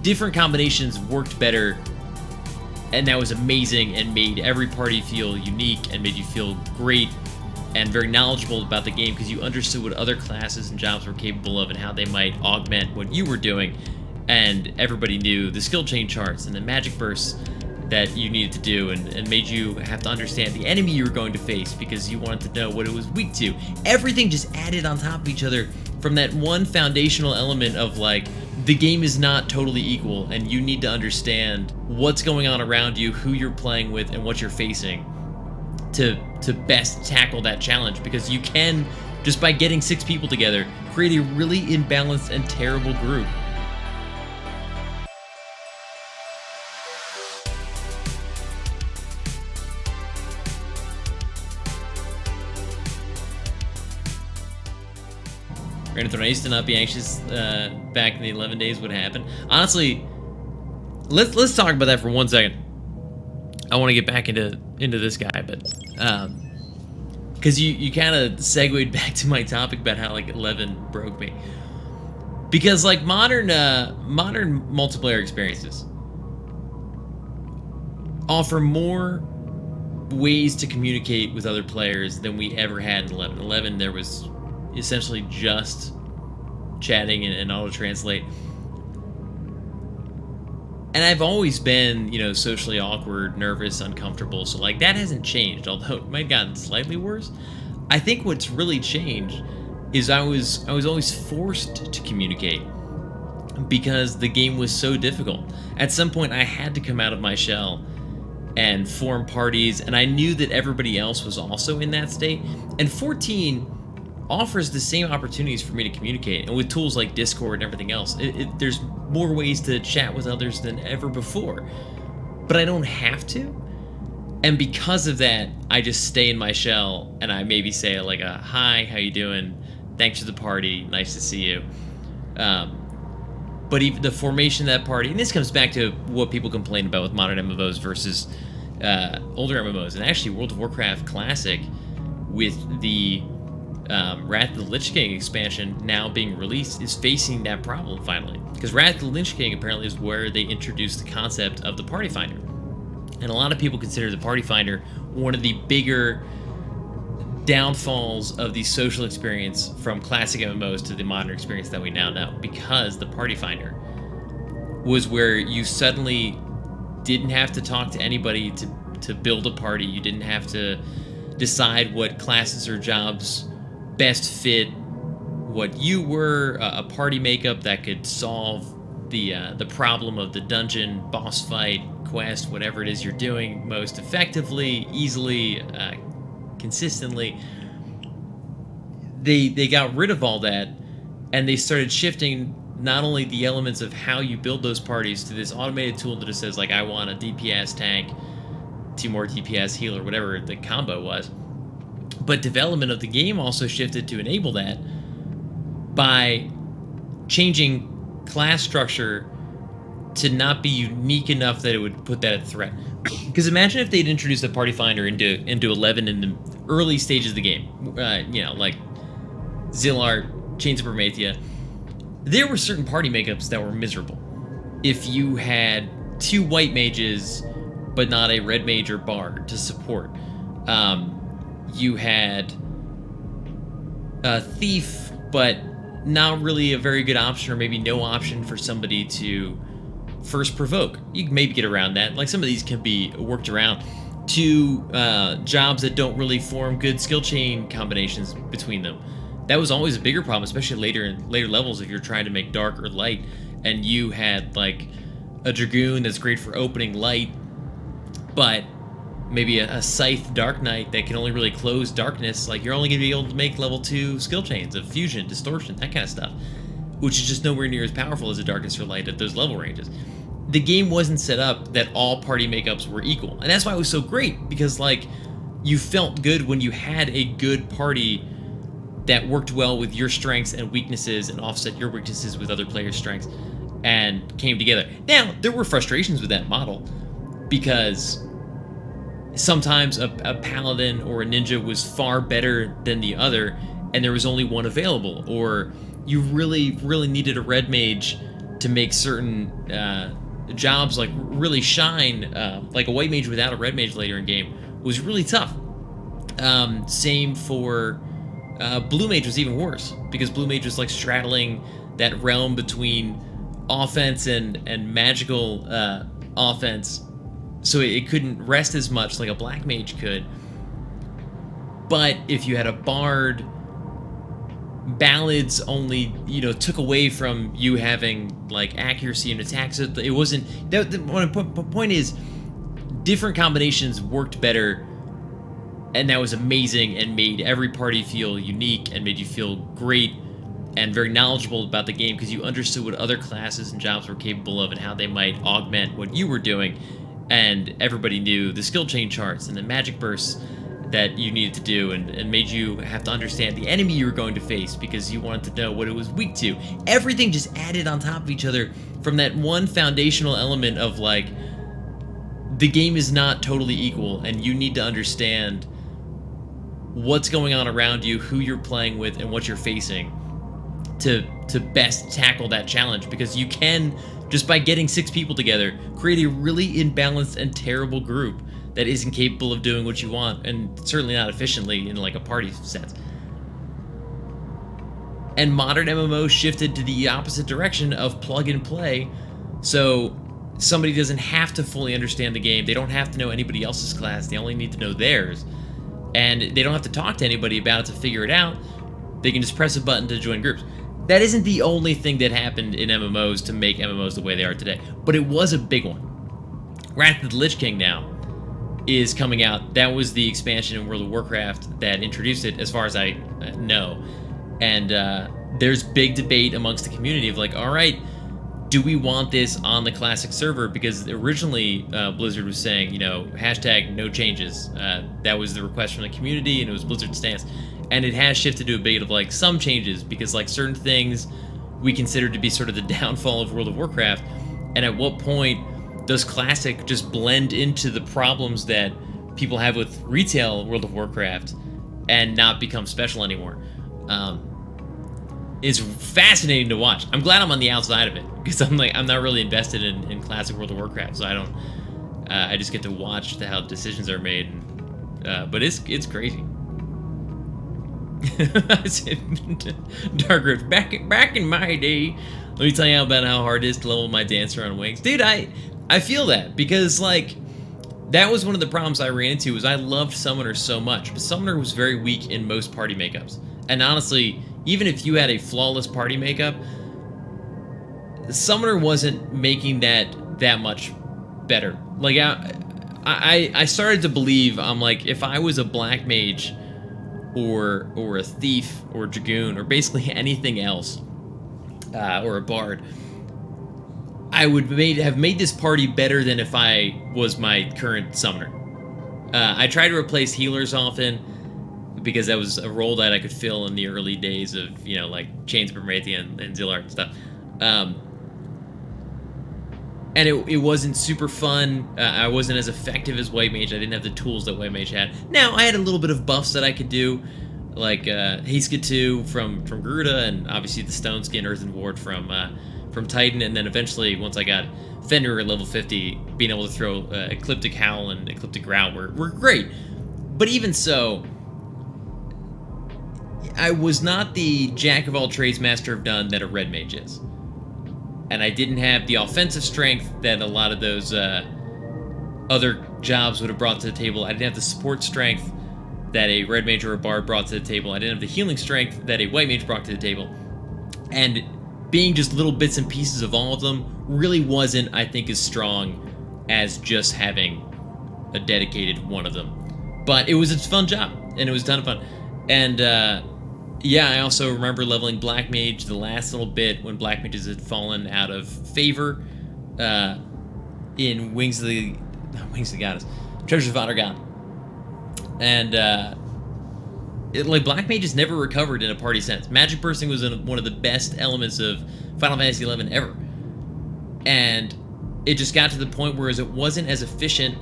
different combinations worked better, and that was amazing and made every party feel unique and made you feel great and very knowledgeable about the game because you understood what other classes and jobs were capable of and how they might augment what you were doing. And everybody knew the skill chain charts and the magic bursts that you needed to do, and made you have to understand the enemy you were going to face because you wanted to know what it was weak to. Everything just added on top of each other from that one foundational element of like, the game is not totally equal and you need to understand what's going on around you, who you're playing with, and what you're facing to best tackle that challenge, because you can, just by getting 6 people together, create a really imbalanced and terrible group. I used to not be anxious back in the 11 days would happen. Honestly, let's talk about that for 1 second. I want to get back into this guy, but because you kind of segued back to my topic about how like 11 broke me, because like modern multiplayer experiences offer more ways to communicate with other players than we ever had in 11. 11 there was essentially just chatting and auto-translate. And I've always been, socially awkward, nervous, uncomfortable, so like that hasn't changed, although it might have gotten slightly worse. I think what's really changed is I was always forced to communicate because the game was so difficult. At some point I had to come out of my shell and form parties, and I knew that everybody else was also in that state. And 14 offers the same opportunities for me to communicate, and with tools like Discord and everything else, there's more ways to chat with others than ever before, but I don't have to. And because of that, I just stay in my shell, and I maybe say like a hi, how you doing, thanks for the party, nice to see you. But even the formation of that party, and this comes back to what people complain about with modern MMOs versus older MMOs, and actually World of Warcraft Classic with the Wrath of the Lich King expansion now being released is facing that problem finally, because Wrath of the Lich King apparently is where they introduced the concept of the Party Finder, and a lot of people consider the Party Finder one of the bigger downfalls of the social experience from classic MMOs to the modern experience that we now know, because the Party Finder was where you suddenly didn't have to talk to anybody to build a party. You didn't have to decide what classes or jobs best fit what you were, a party makeup that could solve the problem of the dungeon, boss fight, quest, whatever it is you're doing most effectively, easily, consistently. They got rid of all that, and they started shifting not only the elements of how you build those parties to this automated tool that just says like, I want a DPS tank, 2 more DPS healer, whatever the combo was. But development of the game also shifted to enable that by changing class structure to not be unique enough that it would put that at threat. Because imagine if they'd introduced the Party Finder into 11 in the early stages of the game, like Zillart, Chains of Prometheia. There were certain party makeups that were miserable. If you had 2 white mages, but not a red mage or bard to support, you had a thief, but not really a very good option, or maybe no option for somebody to first provoke. You can maybe get around that. Like some of these can be worked around. To jobs that don't really form good skill chain combinations between them. That was always a bigger problem, especially later levels if you're trying to make dark or light, and you had like a dragoon that's great for opening light, but maybe a Scythe Dark Knight that can only really close darkness. Like, you're only going to be able to make level 2 skill chains of fusion, distortion, that kind of stuff, which is just nowhere near as powerful as a darkness or light at those level ranges. The game wasn't set up that all party makeups were equal, and that's why it was so great, because like, you felt good when you had a good party that worked well with your strengths and weaknesses and offset your weaknesses with other players' strengths and came together. Now, there were frustrations with that model, because sometimes a paladin or a ninja was far better than the other, and there was only one available, or you really needed a red mage to make certain jobs like really shine, like a white mage without a red mage later in game was really tough. Same for blue mage was even worse, because blue mage was like straddling that realm between offense and magical offense, so it couldn't rest as much like a black mage could. But if you had a bard, ballads only, you know, took away from you having like accuracy and attack. So it wasn't that. The point is, different combinations worked better, and that was amazing and made every party feel unique and made you feel great and very knowledgeable about the game, because you understood what other classes and jobs were capable of and how they might augment what you were doing. And everybody knew the skill chain charts and the magic bursts that you needed to do, and made you have to understand the enemy you were going to face because you wanted to know what it was weak to. Everything just added on top of each other from that one foundational element of like, the game is not totally equal and you need to understand what's going on around you, who you're playing with, and what you're facing to best tackle that challenge, because you can, just by getting 6 people together, create a really imbalanced and terrible group that isn't capable of doing what you want, and certainly not efficiently in like a party sense. And modern MMOs shifted to the opposite direction of plug and play, so somebody doesn't have to fully understand the game. They don't have to know anybody else's class. They only need to know theirs, and they don't have to talk to anybody about it to figure it out. They can just press a button to join groups. That isn't the only thing that happened in MMOs to make MMOs the way they are today, but it was a big one. Wrath of the Lich King now is coming out. That was the expansion in World of Warcraft that introduced it, as far as I know. And there's big debate amongst the community of like, all right, do we want this on the classic server? Because originally Blizzard was saying, you know, hashtag no changes. That was the request from the community, and it was Blizzard's stance. And it has shifted to a debate of like some changes, because like certain things we consider to be sort of the downfall of World of Warcraft. And at what point does Classic just blend into the problems that people have with retail World of Warcraft and not become special anymore? It's fascinating to watch. I'm glad I'm on the outside of it, because I'm not really invested in Classic World of Warcraft, so I just get to watch how decisions are made. And, but it's crazy. Dark Rift, back in my day, let me tell you about how hard it is to level my dancer on wings. Dude, I feel that, because like that was one of the problems I ran into, was I loved Summoner so much, but Summoner was very weak in most party makeups. And honestly, even if you had a flawless party makeup, Summoner wasn't making that much better. Like I started to believe, I'm like, if I was a black mage or a thief or a dragoon or basically anything else, or a bard, I would have made this party better than if I was my current summoner. I tried to replace healers often, because that was a role that I could fill in the early days of, you know, like Chains of Prometheus and Zillard and stuff. And it wasn't super fun. I wasn't as effective as White Mage. I didn't have the tools that White Mage had. Now, I had a little bit of buffs that I could do, like Haska 2 from Garuda, and obviously the Stone Skin Earthen Ward from Titan, and then eventually, once I got Fenrir at level 50, being able to throw Ecliptic Howl and Ecliptic Growl were great. But even so, I was not the jack-of-all-trades, master of none that a red mage is. And I didn't have the offensive strength that a lot of those other jobs would have brought to the table. I didn't have the support strength that a red mage or a bard brought to the table. I didn't have the healing strength that a white mage brought to the table. And being just little bits and pieces of all of them really wasn't, I think, as strong as just having a dedicated one of them. But it was a fun job, and it was a ton of fun. And yeah, I also remember leveling Black Mage the last little bit when Black Mages had fallen out of favor in Wings of the Goddess, Treasures of Honor God. And like Black Mages never recovered in a party sense. Magic Bursting was one of the best elements of Final Fantasy XI ever. And it just got to the point where it wasn't as efficient,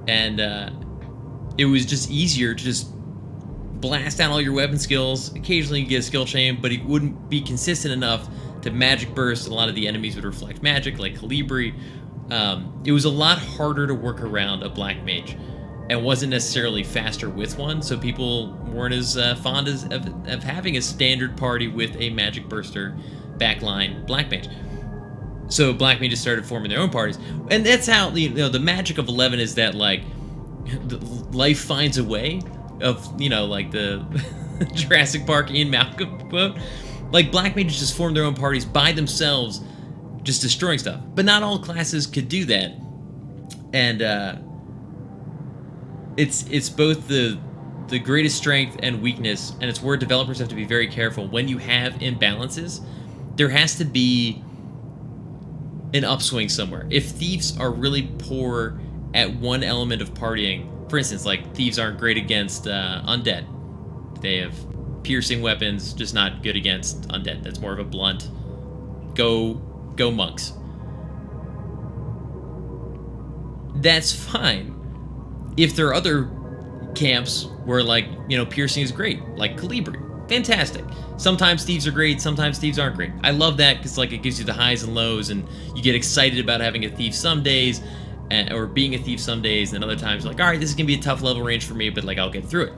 and it was just easier to just blast out all your weapon skills. Occasionally you get a skill chain, but it wouldn't be consistent enough to magic burst. A lot of the enemies would reflect magic, like Calibri. It was a lot harder to work around a black mage, and wasn't necessarily faster with one, so people weren't as fond of having a standard party with a magic burster backline black mage. So black mages started forming their own parties, and that's how the magic of 11 is that like life finds a way of like the Jurassic Park Ian Malcolm quote. Like black mages just formed their own parties by themselves, just destroying stuff. But not all classes could do that, and it's both the greatest strength and weakness, and it's where developers have to be very careful. When you have imbalances, there has to be an upswing somewhere. If thieves are really poor at one element of partying, for instance, like thieves aren't great against undead. They have piercing weapons, just not good against undead. That's more of a blunt. Go monks. That's fine. If there are other camps where like piercing is great, like Calibri, fantastic. Sometimes thieves are great, sometimes thieves aren't great. I love that because like it gives you the highs and lows, and you get excited about having a thief some days, or being a thief some days, and other times like, all right, this is gonna be a tough level range for me, but like I'll get through it.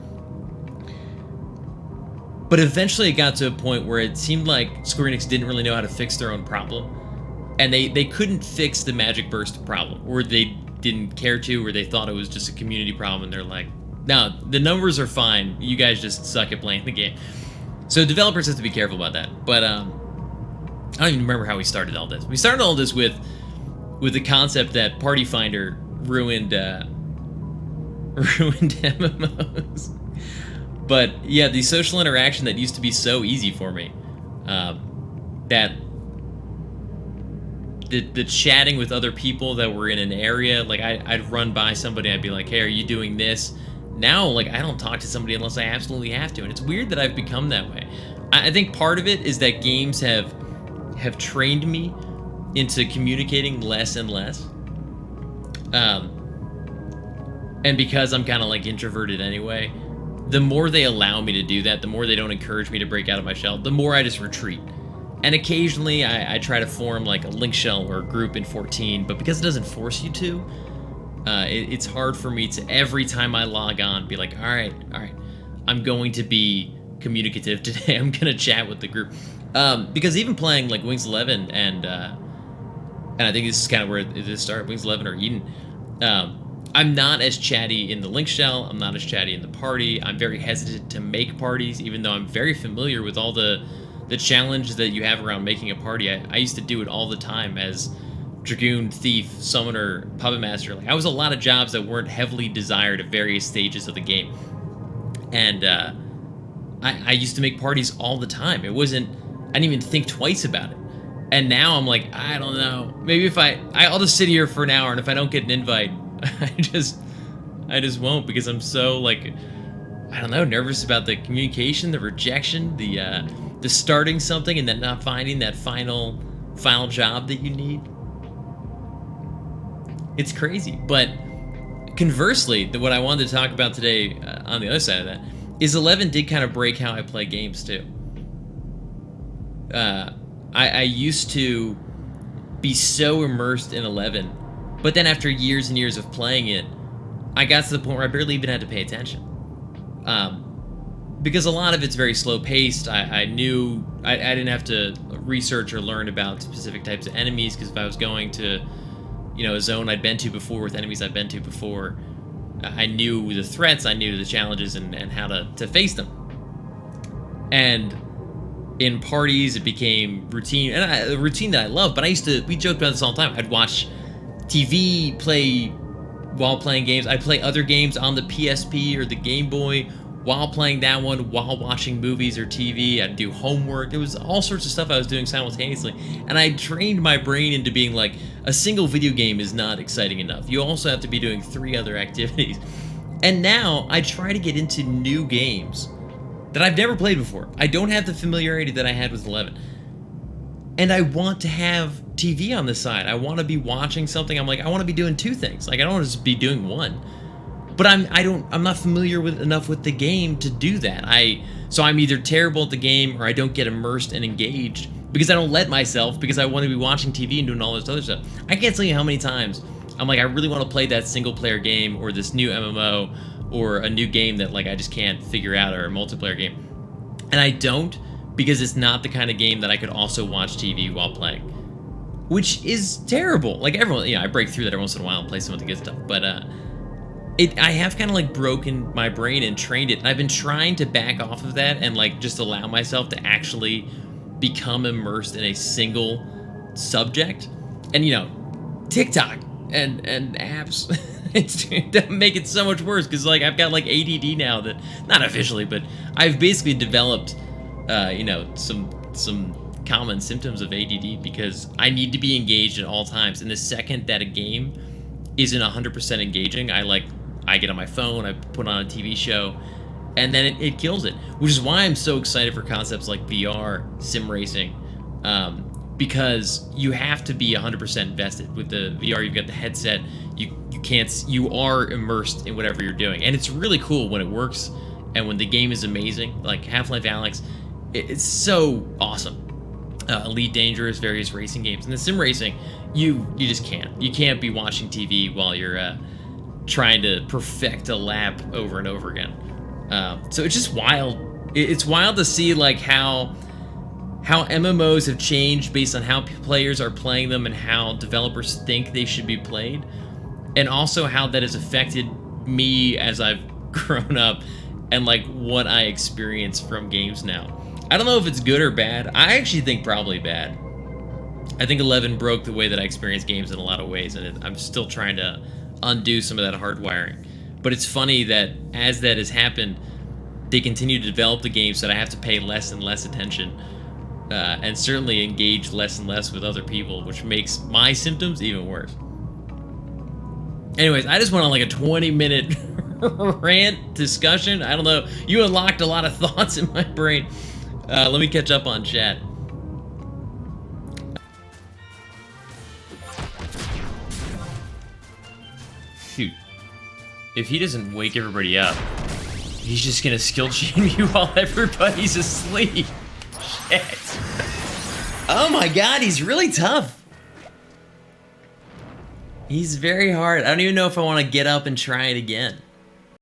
But eventually it got to a point where it seemed like Square Enix didn't really know how to fix their own problem, and they couldn't fix the magic burst problem, or they didn't care to, or they thought it was just a community problem, and they're like, no, the numbers are fine, you guys just suck at playing the game. So developers have to be careful about that. But I don't even remember how we started all this. We started all this with the concept that Party Finder ruined MMOs. But yeah, the social interaction that used to be so easy for me, that the chatting with other people that were in an area, like I'd run by somebody, I'd be like, hey, are you doing this? Now, like, I don't talk to somebody unless I absolutely have to, and it's weird that I've become that way. I think part of it is that games have trained me into communicating less and less. And because I'm kind of like introverted anyway, the more they allow me to do that, the more they don't encourage me to break out of my shell, the more I just retreat. And occasionally I try to form like a link shell or a group in 14, but because it doesn't force you to, it's hard for me to, every time I log on, be like, all right, I'm going to be communicative today. I'm going to chat with the group. Because even playing like Wings 11 and I think this is kind of where it started, Wings 11 or Eden, I'm not as chatty in the link shell. I'm not as chatty in the party. I'm very hesitant to make parties, even though I'm very familiar with all the challenge that you have around making a party. I used to do it all the time as Dragoon, Thief, Summoner, Puppet Master. Like, I was a lot of jobs that weren't heavily desired at various stages of the game. And I used to make parties all the time. I didn't even think twice about it. And now I'm like, I don't know. Maybe if I'll just sit here for an hour, and if I don't get an invite, I just won't, because I'm so, like, I don't know, nervous about the communication, the rejection, the starting something and then not finding that final job that you need. It's crazy. But conversely, what I wanted to talk about today, on the other side of that, is 11 did kind of break how I play games too. I used to be so immersed in 11, but then after years and years of playing it, I got to the point where I barely even had to pay attention. Because a lot of it's very slow paced. I knew I didn't have to research or learn about specific types of enemies, because if I was going to, a zone I'd been to before with enemies I'd been to before, I knew the threats, I knew the challenges, and how to face them. And in parties, it became routine, and a routine that I love. But we joked about this all the time. I'd watch TV, play while playing games. I'd play other games on the PSP or the Game Boy while playing that one, while watching movies or TV. I'd do homework. There was all sorts of stuff I was doing simultaneously. And I trained my brain into being like, a single video game is not exciting enough. You also have to be doing 3 other activities. And now I try to get into new games that I've never played before. I don't have the familiarity that I had with 11. And I want to have TV on the side. I want to be watching something. I'm like, I want to be doing 2 things. Like, I don't want to just be doing one. But I'm not familiar enough with the game to do that. So I'm either terrible at the game, or I don't get immersed and engaged because I don't let myself, because I want to be watching TV and doing all this other stuff. I can't tell you how many times I'm like, I really want to play that single player game or this new MMO or a new game that like I just can't figure out, or a multiplayer game. And I don't, because it's not the kind of game that I could also watch TV while playing, which is terrible. Like everyone, I break through that every once in a while and play some of the good stuff, but I have kind of like broken my brain and trained it, and I've been trying to back off of that and like just allow myself to actually become immersed in a single subject. And TikTok and apps it's make it so much worse, because like I've got like ADD now, that not officially, but I've basically developed some common symptoms of ADD, because I need to be engaged at all times, and the second that a game isn't 100% engaging, I get on my phone, I put on a TV show, and then it kills it. Which is why I'm so excited for concepts like VR, sim racing, because you have to be 100% invested. With the VR, you've got the headset, you are immersed in whatever you're doing, and it's really cool when it works, and when the game is amazing, like Half-Life Alyx, it's so awesome. Elite Dangerous, various racing games, and the sim racing, you just can't. You can't be watching TV while you're trying to perfect a lap over and over again. So it's just wild. It's wild to see like how MMOs have changed based on how players are playing them and how developers think they should be played, and also how that has affected me as I've grown up and like what I experience from games now. I don't know if it's good or bad. I actually think probably bad. I think 11 broke the way that I experience games in a lot of ways, and I'm still trying to undo some of that hardwiring. But it's funny that as that has happened, they continue to develop the games so that I have to pay less and less attention, and certainly engage less and less with other people, which makes my symptoms even worse. Anyways, I just went on like a 20-minute rant discussion. I don't know. You unlocked a lot of thoughts in my brain. Let me catch up on chat. Shoot. If he doesn't wake everybody up, he's just gonna skill chain you while everybody's asleep. Shit. Oh my god, he's really tough. He's very hard. I don't even know if I want to get up and try it again.